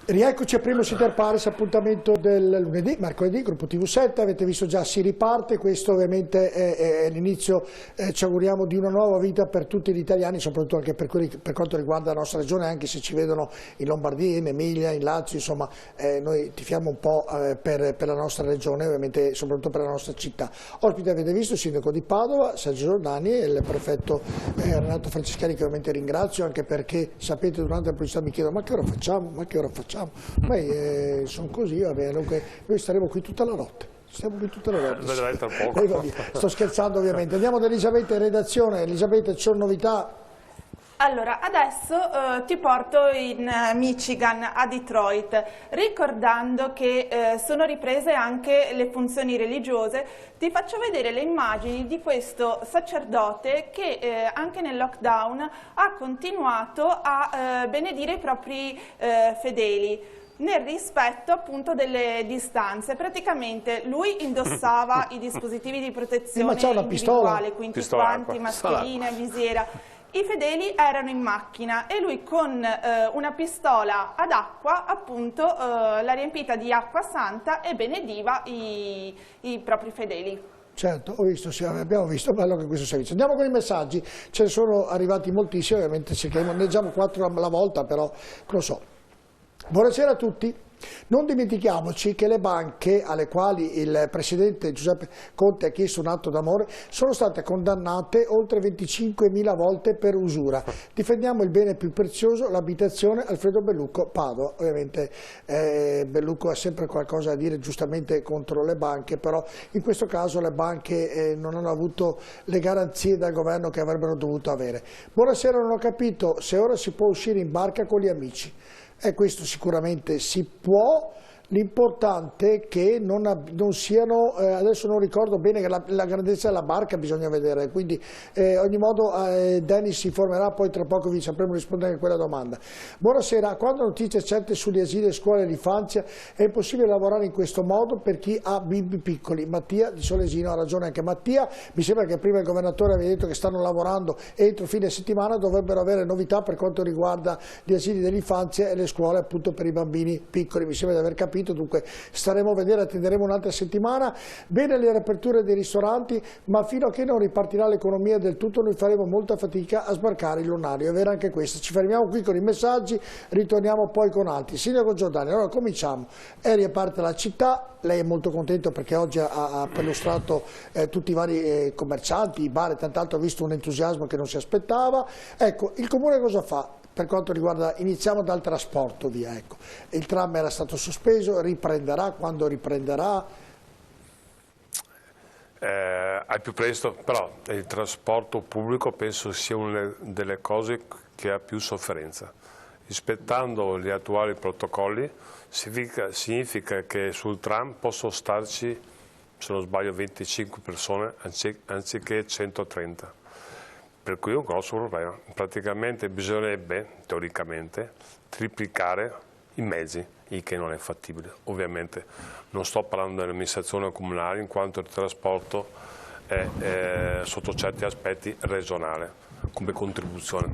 Rieccoci a Primus Inter Pares, appuntamento del lunedì, mercoledì, gruppo TV7, avete visto già si riparte, questo ovviamente è l'inizio, ci auguriamo, di una nuova vita per tutti gli italiani, soprattutto anche per quanto riguarda la nostra regione, anche se ci vedono in Lombardia, in Emilia, in Lazio, insomma noi tifiamo un po' per la nostra regione, ovviamente soprattutto per la nostra città. Ospite avete visto il sindaco di Padova, Sergio Giordani, e il prefetto Renato Franceschini, che ovviamente ringrazio, anche perché sapete durante la pubblicità mi chiedono ma che ora facciamo, ma che ora facciamo? Beh, sono così, va bene, dunque noi staremo qui tutta la notte. Stiamo qui tutta la notte. Vedrai tra poco. Sto scherzando ovviamente. Andiamo da Elisabetta in redazione. Elisabetta, ci sono novità? Allora, adesso ti porto in Michigan, a Detroit, ricordando che sono riprese anche le funzioni religiose. Ti faccio vedere le immagini di questo sacerdote che anche nel lockdown ha continuato a benedire i propri fedeli, nel rispetto appunto delle distanze. Praticamente lui indossava i dispositivi di protezione individuale, quindi guanti, mascherina, visiera. I fedeli erano in macchina e lui con una pistola ad acqua appunto l'ha riempita di acqua santa e benediva i propri fedeli. Certo, ho visto, sì, abbiamo visto, bello che questo servizio. Andiamo con i messaggi, ce ne sono arrivati moltissimi, ovviamente cerchiamo, ne leggiamo 4 alla volta, però lo so. Buonasera a tutti. Non dimentichiamoci che le banche alle quali il Presidente Giuseppe Conte ha chiesto un atto d'amore sono state condannate oltre 25.000 volte per usura. Difendiamo il bene più prezioso, l'abitazione. Alfredo Bellucco, Padova. Ovviamente Bellucco ha sempre qualcosa da dire giustamente contro le banche, però in questo caso le banche non hanno avuto le garanzie dal governo che avrebbero dovuto avere. Buonasera, non ho capito se ora si può uscire in barca con gli amici. E questo sicuramente si può, l'importante è che non siano, adesso non ricordo bene che la grandezza della barca bisogna vedere, quindi ogni modo Dennis si informerà, poi tra poco vi sapremo rispondere a quella domanda. Buonasera, quando notizie certe sugli asili e scuole d'infanzia è impossibile lavorare in questo modo per chi ha bimbi piccoli. Mattia di Solesino, ha ragione anche Mattia, mi sembra che prima il governatore aveva detto che stanno lavorando e entro fine settimana dovrebbero avere novità per quanto riguarda gli asili dell'infanzia e le scuole appunto per i bambini piccoli, mi sembra di aver capito. Dunque staremo a vedere, attenderemo un'altra settimana. Bene le riaperture dei ristoranti, ma fino a che non ripartirà l'economia del tutto noi faremo molta fatica a sbarcare il lunario. È vera anche questa. Ci fermiamo qui con i messaggi, ritorniamo poi con altri. Sindaco Giordani, allora cominciamo. È riaperta la città, lei è molto contento perché oggi ha perlustrato tutti i vari commercianti, i bar e tant'altro, ha visto un entusiasmo che non si aspettava. Ecco, il Comune cosa fa? Per quanto riguarda, iniziamo dal trasporto via, ecco. Il tram era stato sospeso, riprenderà, quando riprenderà? Al più presto, però il trasporto pubblico penso sia una delle cose che ha più sofferenza. Rispettando gli attuali protocolli significa che sul tram possono starci, se non sbaglio, 25 persone anziché 130. Per cui è un grosso problema. Praticamente bisognerebbe, teoricamente, triplicare i mezzi, il che non è fattibile. Ovviamente non sto parlando dell'amministrazione comunale, in quanto il trasporto è sotto certi aspetti regionale, come contribuzione.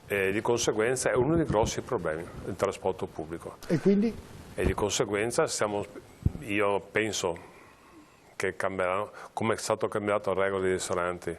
E di conseguenza è uno dei grossi problemi, il trasporto pubblico. E quindi? E di conseguenza io penso che cambieranno, come è stato cambiato la regola dei ristoranti,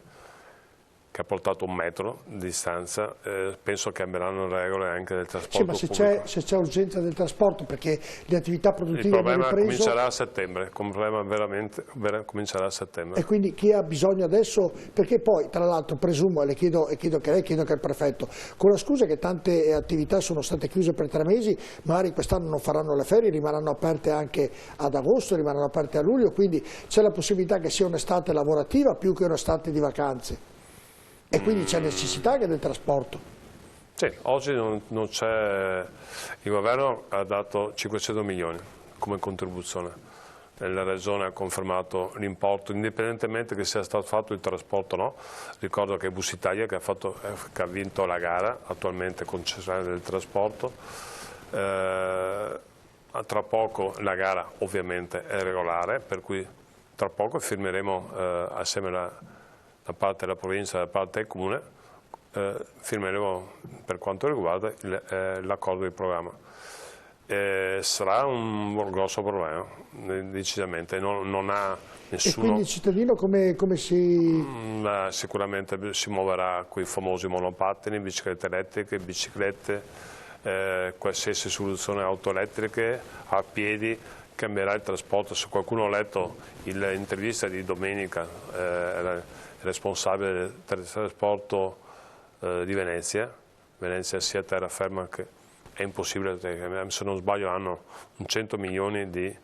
che ha portato 1 metro di distanza, penso che cambieranno le regole anche del trasporto pubblico. Sì, ma se c'è urgenza del trasporto, perché le attività produttive hanno ripreso... Il problema comincerà a settembre, il problema veramente comincerà a settembre. E quindi chi ha bisogno adesso, perché poi tra l'altro presumo, e le chiedo che lei, chiedo che il prefetto, con la scusa che tante attività sono state chiuse per 3 mesi, magari quest'anno non faranno le ferie, rimarranno aperte anche ad agosto, rimarranno aperte a luglio, quindi c'è la possibilità che sia un'estate lavorativa più che un'estate di vacanze. E quindi c'è necessità anche del trasporto. Sì, oggi non c'è, il governo ha dato 500 milioni come contribuzione, la regione ha confermato l'importo, indipendentemente che sia stato fatto il trasporto o no. Ricordo che Bus Italia che ha vinto la gara, attualmente concessionaria del trasporto, tra poco la gara ovviamente è regolare, per cui tra poco firmeremo assieme da parte della provincia e da parte del comune firmeremo per quanto riguarda l'accordo di programma. Sarà un grosso problema, decisamente, non ha nessuno... E quindi il cittadino come si... Sicuramente si muoverà con i famosi monopattini, biciclette elettriche, biciclette, qualsiasi soluzione auto elettriche, a piedi, cambierà il trasporto. Se qualcuno ha letto l'intervista di domenica, il responsabile del trasporto di Venezia sia terraferma che è impossibile, se non sbaglio hanno 100 milioni di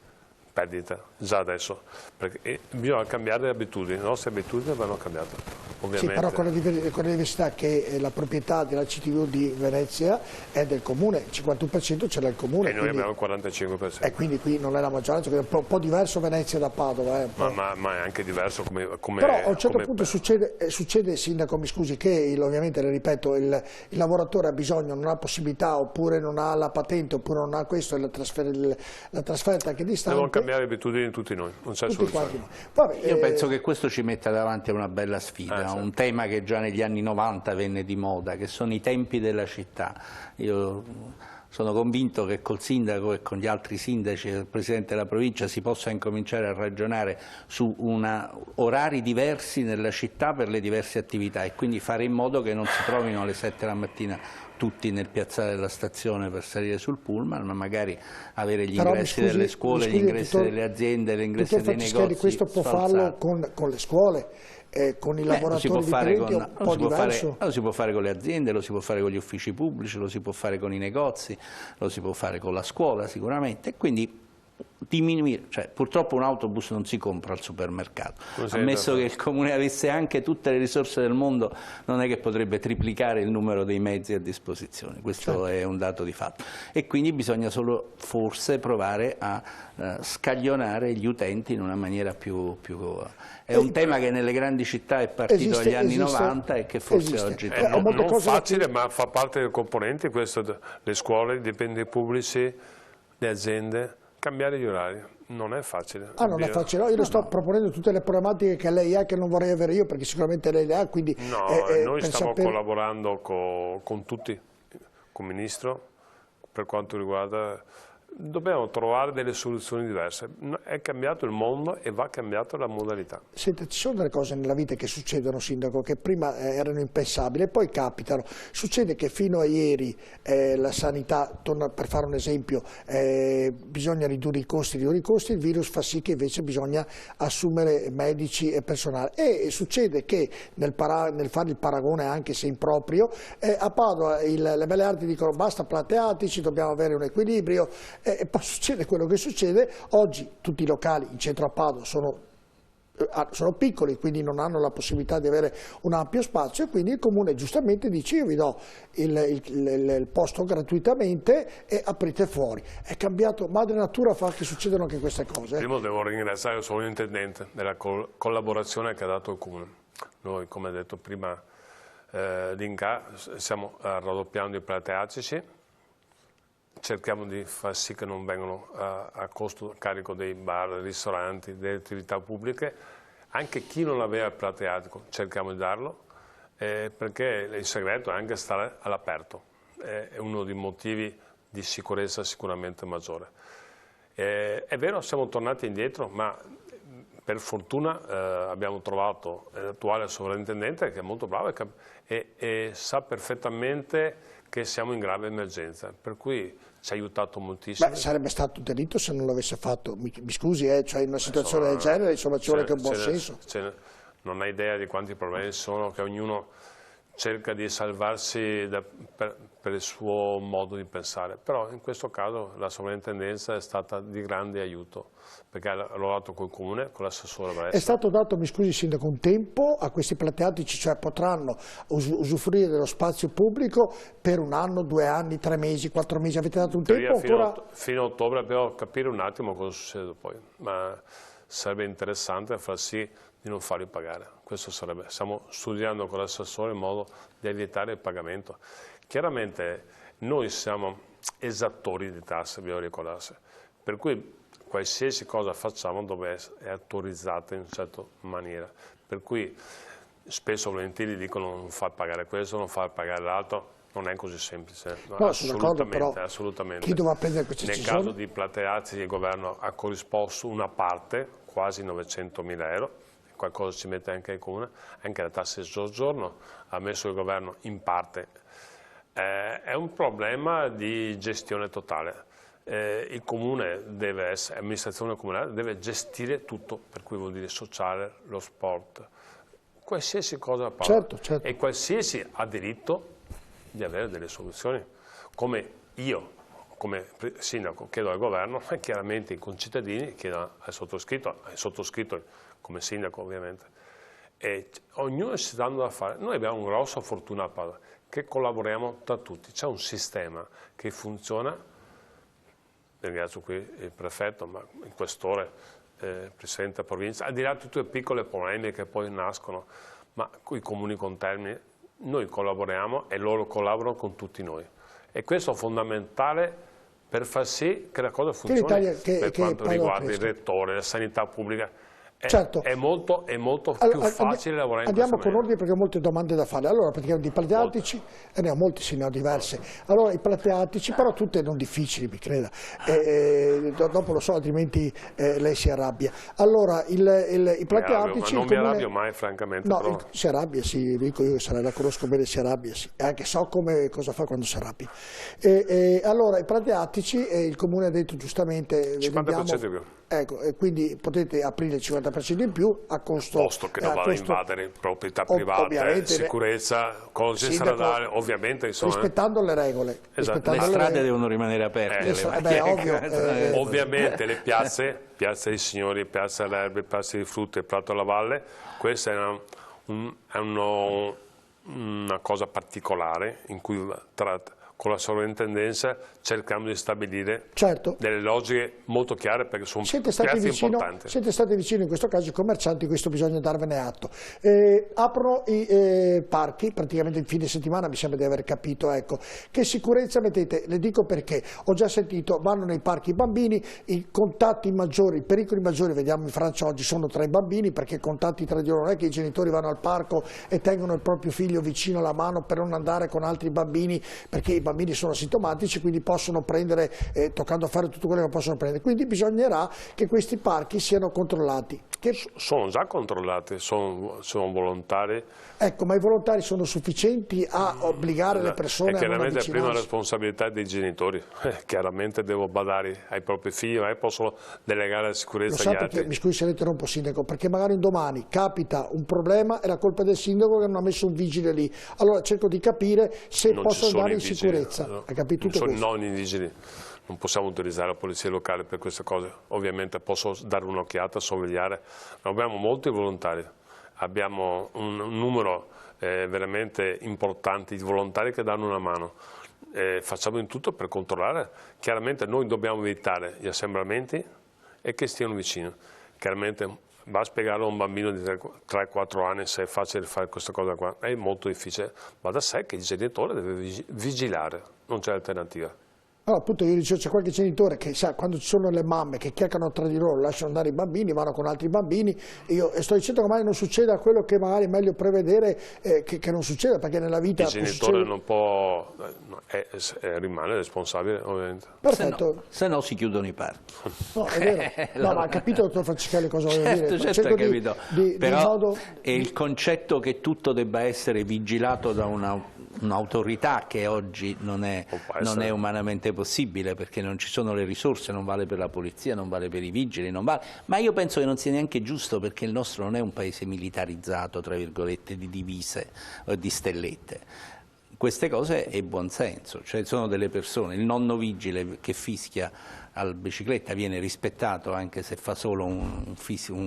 perdita già adesso, perché bisogna cambiare le abitudini, le nostre abitudini vanno cambiate. Ovviamente. Sì, però con la diversità che la proprietà della CTV di Venezia è del comune, il 51% ce l'ha il comune. E noi abbiamo il 45%. E quindi qui non è la maggioranza, quindi è un po' diverso Venezia da Padova. Ma è anche diverso come però a un certo punto succede, Sindaco, mi scusi, che ovviamente, le ripeto, il lavoratore ha bisogno, non ha possibilità, oppure non ha la patente, oppure non ha questo, la trasferta anche distante. Devono cambiare abitudini tutti noi, non c'è soluzione. Io penso che questo ci metta davanti a una bella sfida. Un tema che già negli anni 90 venne di moda, che sono i tempi della città. Io sono convinto che col sindaco e con gli altri sindaci e il presidente della provincia si possa incominciare a ragionare su orari diversi nella città per le diverse attività, e quindi fare in modo che non si trovino alle 7 la mattina tutti nel piazzale della stazione per salire sul pullman, ma magari avere gli ingressi delle scuole, gli ingressi delle aziende, gli ingressi dei negozi. Questo può farlo con le scuole. Con i lavoratori dipendenti è un po' diverso. Lo si può fare con le aziende, lo si può fare con gli uffici pubblici, lo si può fare con i negozi, lo si può fare con la scuola sicuramente, e quindi diminuire, cioè purtroppo un autobus non si compra al supermercato, ammesso che il comune avesse anche tutte le risorse del mondo, non è che potrebbe triplicare il numero dei mezzi a disposizione, questo è un dato di fatto, e quindi bisogna solo forse provare a scaglionare gli utenti in una maniera più è un tema che nelle grandi città è partito dagli anni 90 e che forse oggi non facile, ma fa parte dei componenti, questo, le scuole, i dipendenti pubblici, le aziende. Cambiare gli orari non è facile. Non è facile, no, io le sto proponendo tutte le problematiche che lei ha, che non vorrei avere io, perché sicuramente lei le ha, quindi... No, noi stiamo collaborando con tutti, con il Ministro, per quanto riguarda... Dobbiamo trovare delle soluzioni diverse. È cambiato il mondo e va cambiata la modalità. Senta, ci sono delle cose nella vita che succedono, Sindaco, che prima erano impensabili e poi capitano. Succede che fino a ieri la sanità, per fare un esempio, bisogna ridurre i costi, il virus fa sì che invece bisogna assumere medici e personale. E succede che nel fare il paragone, anche se improprio, a Padova le belle arti dicono basta plateatici, dobbiamo avere un equilibrio. E poi succede quello che succede. Oggi tutti i locali in centro a Padova sono piccoli, quindi non hanno la possibilità di avere un ampio spazio, e quindi il comune giustamente dice io vi do il posto gratuitamente e aprite fuori. È cambiato, madre natura fa che succedano anche queste cose. Prima devo ringraziare il sovrintendente della collaborazione che ha dato il comune. Noi, come detto prima, stiamo raddoppiando i plateatici. Cerchiamo di far sì che non vengano a carico dei bar, dei ristoranti, delle attività pubbliche. Anche chi non aveva il plateatico cerchiamo di darlo, perché il segreto è anche stare all'aperto. È uno dei motivi di sicurezza sicuramente maggiore. È vero, siamo tornati indietro, ma per fortuna abbiamo trovato l'attuale sovrintendente che è molto bravo e sa perfettamente che siamo in grave emergenza, per cui ci ha aiutato moltissimo. Beh, sarebbe stato un delitto se non l'avesse fatto, mi scusi, cioè in una situazione del genere insomma ci vuole che un buon senso. Non hai idea di quanti problemi sono, che ognuno cerca di salvarsi per il suo modo di pensare, però in questo caso la sovrintendenza è stata di grande aiuto, perché ha lavorato col comune, con l'assessore Varese. È stato dato, mi scusi Sindaco, un tempo a questi plateatici, cioè potranno usufruire dello spazio pubblico per 1 anno, 2 anni, 3 mesi, 4 mesi, avete dato un tempo? Fino a ottobre dobbiamo capire un attimo cosa succede poi, ma sarebbe interessante far sì di non farli pagare. Questo sarebbe, stiamo studiando con l'assessore in modo di evitare il pagamento. Chiaramente noi siamo esattori di tasse, bisogna ricordarsi, per cui qualsiasi cosa facciamo dove è autorizzata in una certa maniera, per cui spesso volentieri dicono non far pagare questo, non far pagare l'altro. Non è così semplice, no, sono d'accordo, però assolutamente. Chi dovrà prendere queste decisioni? Nel caso di Plateazzi il governo ha corrisposto una parte, quasi 900.000 euro, qualcosa ci mette anche il comune, anche la tassa di soggiorno ha messo il governo in parte. È un problema di gestione totale. Il comune deve essere, l'amministrazione comunale deve gestire tutto, per cui vuol dire sociale, lo sport, qualsiasi cosa parla. Certo. E qualsiasi ha diritto di avere delle soluzioni, come io, come sindaco, chiedo al governo e chiaramente i concittadini chiedono al sottoscritto come sindaco ovviamente, e ognuno si sta dando da fare. Noi abbiamo una grossa fortuna a Padova, che collaboriamo tra tutti, c'è un sistema che funziona, ringrazio qui il prefetto, ma il questore, il presidente della provincia, al di là di tutte le piccole polemiche che poi nascono, ma con i comuni contermini, noi collaboriamo e loro collaborano con tutti noi. E questo è fondamentale per far sì che la cosa funzioni per quanto riguarda il rettore, la sanità pubblica. Certo. È molto più facile lavorare in Andiamo con maniera. ordine perché ho molte domande da fare. Allora, praticamente i plati attici, ne ho molti, sì, ne ho diverse. Allora, i plati attici, però tutte non difficili, mi creda. Dopo lo so, altrimenti lei si arrabbia. Allora, i plati attici... Ma non mi arrabbio mai, francamente. No, però... si arrabbia, sì, dico io, la conosco bene, si arrabbia, sì. E anche so cosa fa quando si arrabbia. Allora, i plati attici, il Comune ha detto giustamente... 50% di più. Ecco, e quindi potete aprire il 50% in più a costo... Posto che non vada a invadere proprietà private, sicurezza, cose stradali, ovviamente. Insomma, rispettando le regole. Esatto. Le strade devono rimanere aperte. Ovviamente le piazze dei signori, piazza all'erbe, piazza di frutta e Prato alla Valle, questa è una cosa particolare in cui con la sovrintendenza cercando di stabilire delle logiche molto chiare perché sono piazze importanti. Siete stati vicini in questo caso ai commercianti, questo bisogna darvene atto. Aprono i parchi, praticamente il fine settimana, mi sembra di aver capito, ecco. Che sicurezza mettete? Le dico perché, ho già sentito, vanno nei parchi i bambini, i contatti maggiori, i pericoli maggiori, vediamo in Francia oggi, sono tra i bambini, perché i contatti tra di loro non è che i genitori vanno al parco e tengono il proprio figlio vicino alla mano per non andare con altri bambini, perché i bambini sono asintomatici, quindi possono prendere, toccando a fare tutto quello che possono prendere. Quindi bisognerà che questi parchi siano controllati. Sono già controllati, sono volontari. Ecco, ma i volontari sono sufficienti a obbligare le persone a non avvicinarsi? Chiaramente è prima responsabilità dei genitori, chiaramente devo badare ai propri figli, ma possono delegare la sicurezza agli altri. Mi scusi se le interrompo, sindaco, perché magari un domani capita un problema e la colpa del sindaco che non ha messo un vigile lì. Allora cerco di capire se posso andare in sicurezza. No, Hai capito tutto questo? Non i vigili. Non possiamo utilizzare la polizia locale per queste cose, ovviamente posso dare un'occhiata, sorvegliare, ma abbiamo molti volontari, abbiamo un numero veramente importante di volontari che danno una mano, facciamo in tutto per controllare, chiaramente noi dobbiamo evitare gli assembramenti e che stiano vicino, chiaramente va a spiegare a un bambino di 3-4 anni se è facile fare questa cosa qua, è molto difficile, va da sé che il genitore deve vigilare, non c'è alternativa. Allora, appunto io dicevo, c'è qualche genitore che sa, quando ci sono le mamme che chiacchierano tra di loro, lasciano andare i bambini, vanno con altri bambini, io sto dicendo che magari non succeda quello che magari è meglio prevedere che non succeda, perché nella vita... Il genitore non può, rimane responsabile ovviamente. Perfetto. Se no si chiudono i parchi. No, è vero, no, ma ha capito dottor Franceschelli cosa voglio dire? Certo, ho capito, però è il concetto che tutto debba essere vigilato da un'autorità che oggi non è umanamente possibile, perché non ci sono le risorse, non vale per la polizia, non vale per i vigili, non vale. Ma io penso che non sia neanche giusto, perché il nostro non è un paese militarizzato, tra virgolette, di divise o di stellette. Queste cose è buonsenso, cioè sono delle persone, il nonno vigile che fischia alla bicicletta viene rispettato anche se fa solo un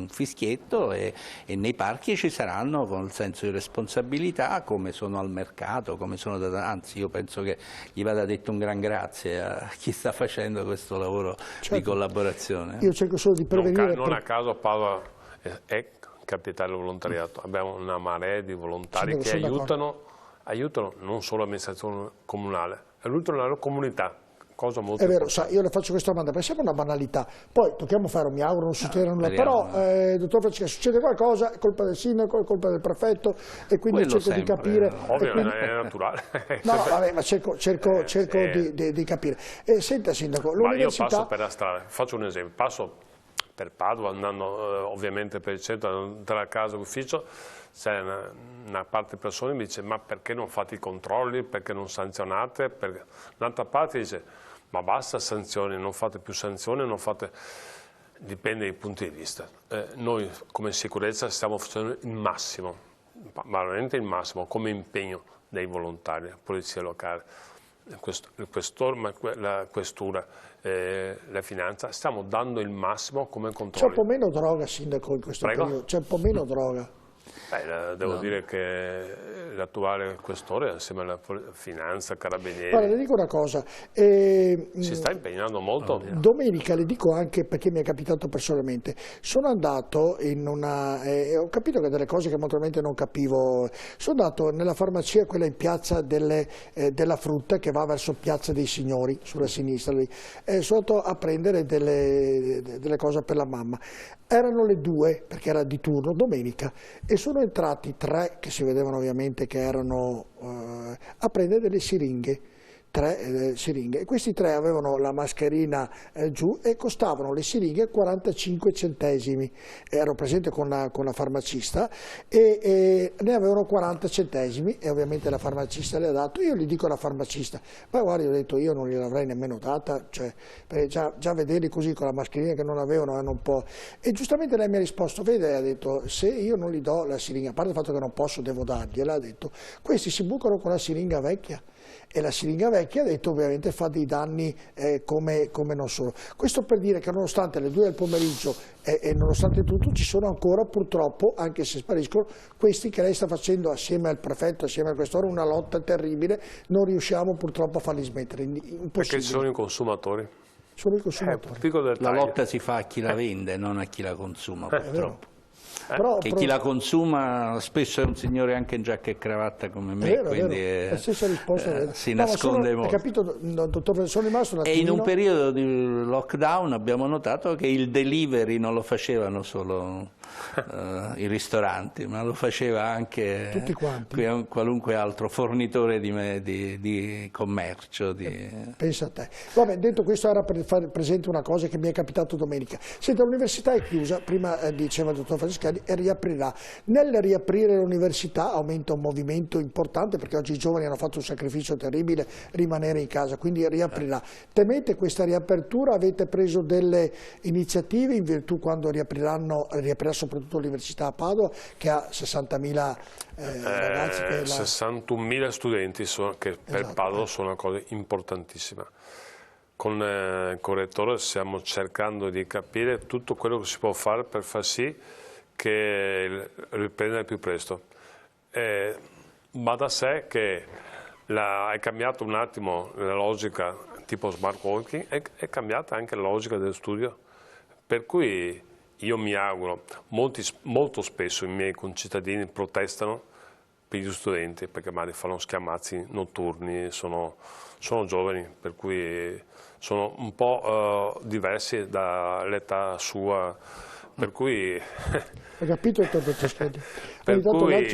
fischietto, e nei parchi ci saranno con il senso di responsabilità, come sono al mercato, come sono anzi io penso che gli vada detto un gran grazie a chi sta facendo questo lavoro di collaborazione. Io cerco solo di prevenire... Non a caso Padova è capitale del volontariato, abbiamo una marea di volontari che aiutano non solo l'amministrazione comunale, aiutano la loro comunità, cosa molto È vero, importante. io le faccio questa domanda, perché sembra una banalità, poi tocchiamo fare, mi auguro non succeda nulla, speriamo. però dottor Francesca, succede qualcosa, è colpa del sindaco, è colpa del prefetto, e quindi Quello cerco di sempre, capire. Ovvio, e quindi- è naturale. No, vabbè, ma cerco di capire. Senta Sindaco, Ma io l'università... passo per la strada, faccio un esempio, passo per Padova andando ovviamente per il centro, tra casa e ufficio, c'è una parte di persone che mi dice ma perché non fate i controlli, perché non sanzionate, un'altra parte dice ma basta sanzioni, non fate più sanzioni, non fate... Dipende dai punti di vista. Noi come sicurezza stiamo facendo il massimo, ma veramente il massimo, come impegno dei volontari, la polizia locale, il questore, la questura, la finanza, stiamo dando il massimo come C'è un controllo. po' meno droga, Sindaco, in questo Prego? periodo, c'è un po' meno droga. Devo dire che l'attuale questore, assieme alla finanza, carabinieri, Guarda, le dico una cosa, si sta impegnando molto. domenica, le dico anche perché mi è capitato personalmente, sono andato in una, ho capito che delle cose che naturalmente non capivo, sono andato nella farmacia, quella in piazza della frutta che va verso Piazza dei Signori, sulla sinistra lì, sono andato a prendere delle cose per la mamma. Erano le 2, perché era di turno, domenica, e sono entrati 3, che si vedevano ovviamente che erano a prendere delle siringhe. 3 siringhe, e questi 3 avevano la mascherina giù e costavano le siringhe 45 centesimi. Ero presente con la farmacista e ne avevano 40 centesimi e ovviamente la farmacista le ha dato. Io gli dico alla farmacista, ma guarda, io ho detto io non gliel'avrei nemmeno data, cioè, perché già vederli così con la mascherina che non avevano erano un po'... E giustamente lei mi ha risposto, vede, ha detto, se io non gli do la siringa, a parte il fatto che non posso, devo dargliela, ha detto, questi si bucano con la siringa vecchia. E la siringa vecchia, ha detto, ovviamente fa dei danni come non solo. Questo per dire che nonostante le 2 del pomeriggio e nonostante tutto ci sono ancora purtroppo, anche se spariscono, questi che lei sta facendo assieme al prefetto, assieme al questore, una lotta terribile, non riusciamo purtroppo a farli smettere, impossibile. Perché ci sono i consumatori. Sono i consumatori. Piccolo La dettaglio. lotta si fa a chi la vende, non a chi la consuma, purtroppo. Però, Che chi la consuma spesso è un signore anche in giacca e cravatta come me, vero, quindi la stessa risposta si no, nasconde hai molto. capito, dottor, sono rimasto un E in un attimino... periodo di lockdown abbiamo notato che il delivery non lo facevano solo i ristoranti, ma lo faceva anche Tutti quanti. qualunque altro fornitore di commercio. Pensa a te. Vabbè, detto questo era per fare presente una cosa che mi è capitato domenica. Senta, l'università è chiusa, prima diceva il dottor Francescani, e riaprirà. Nel riaprire l'università aumenta un movimento importante perché oggi i giovani hanno fatto un sacrificio terribile, rimanere in casa, quindi riaprirà. Temete questa riapertura? Avete preso delle iniziative in virtù quando riaprirà soprattutto l'università a Padova che ha 60.000 ragazzi? 61.000 studenti che per Esatto. Padova sono una cosa importantissima. Con il correttore stiamo cercando di capire tutto quello che si può fare per far sì che riprenda al più presto. Va da sé che è cambiato un attimo la logica tipo smart working, è cambiata anche la logica del studio, per cui io mi auguro, molto spesso i miei concittadini protestano per gli studenti perché magari fanno schiamazzi notturni, sono giovani, per cui sono un po' diversi dall'età sua, per cui... Hai capito, dottor Francescani? Per cui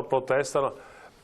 protestano,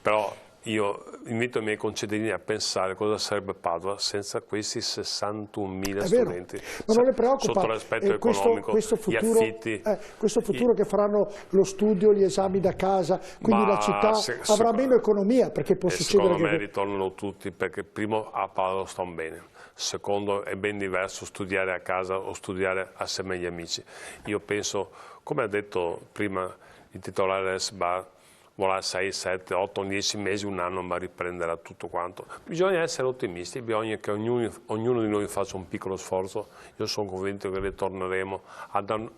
però io invito i miei concittadini a pensare cosa sarebbe Padova senza questi 61.000 studenti. Ma non le preoccupa sotto l'aspetto economico, questo gli futuro, affitti. questo futuro che faranno lo studio, gli esami da casa, quindi la città avrà meno economia, perché può succedere secondo me ritornano tutti, perché primo a Padova stanno bene, secondo è ben diverso studiare a casa o studiare assieme agli amici. Io penso, come ha detto prima il titolare del SBAR, vorrà 6, 7, 8, 10 mesi, un anno, ma riprenderà tutto quanto. Bisogna essere ottimisti, bisogna che ognuno di noi faccia un piccolo sforzo. Io sono convinto che ritorneremo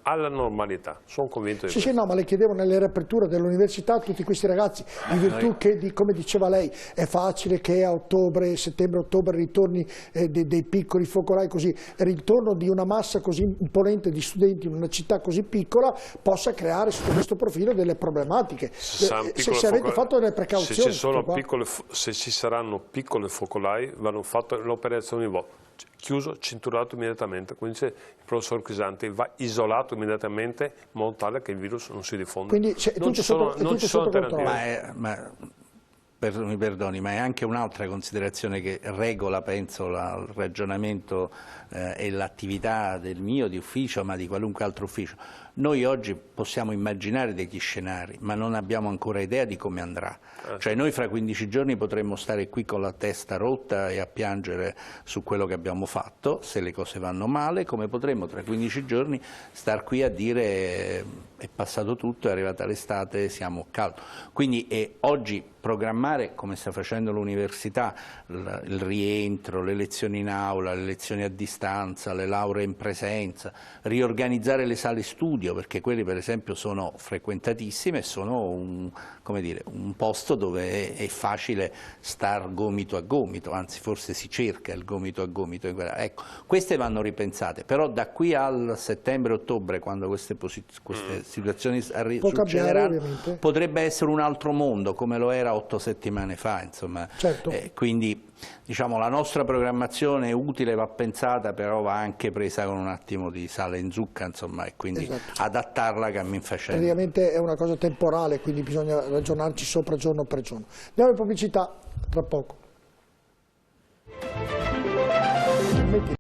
alla normalità, sono convinto di questo. Sì, no, ma le chiedevo nelle riaperture dell'università tutti questi ragazzi, in virtù che, come diceva lei, è facile che a ottobre, settembre-ottobre ritorni dei piccoli focolai così, il ritorno di una massa così imponente di studenti in una città così piccola possa creare sotto questo profilo delle problematiche. se avete fatto delle precauzioni, se ci saranno piccoli focolai, vanno fatte le operazioni chiuso, cinturato immediatamente, quindi il professor Crisanti va isolato immediatamente in modo tale che il virus non si diffonda. Quindi non ci sono alternative. Mi perdoni, ma è anche un'altra considerazione che regola, penso, il ragionamento e l'attività del mio di ufficio, ma di qualunque altro ufficio. Noi oggi possiamo immaginare degli scenari, ma non abbiamo ancora idea di come andrà. Cioè noi fra 15 giorni potremmo stare qui con la testa rotta e a piangere su quello che abbiamo fatto, se le cose vanno male, come potremmo tra 15 giorni star qui a dire è passato tutto, è arrivata l'estate, siamo caldi. Quindi oggi programmare, come sta facendo l'università, il rientro, le lezioni in aula, le lezioni a distanza, le lauree in presenza, riorganizzare le sale studio, perché quelli per esempio sono frequentatissime e sono un posto dove è facile star gomito a gomito, anzi forse si cerca il gomito a gomito. Ecco, queste vanno ripensate, però da qui al settembre-ottobre, quando queste situazioni succederanno, potrebbe essere un altro mondo, come lo era 8 settimane fa, insomma. Certo. Quindi diciamo la nostra programmazione è utile, va pensata, però va anche presa con un attimo di sale in zucca, insomma, e quindi adattarla cammin facendo. Praticamente è una cosa temporale, quindi bisogna ragionarci sopra giorno per giorno. Andiamo in pubblicità tra poco.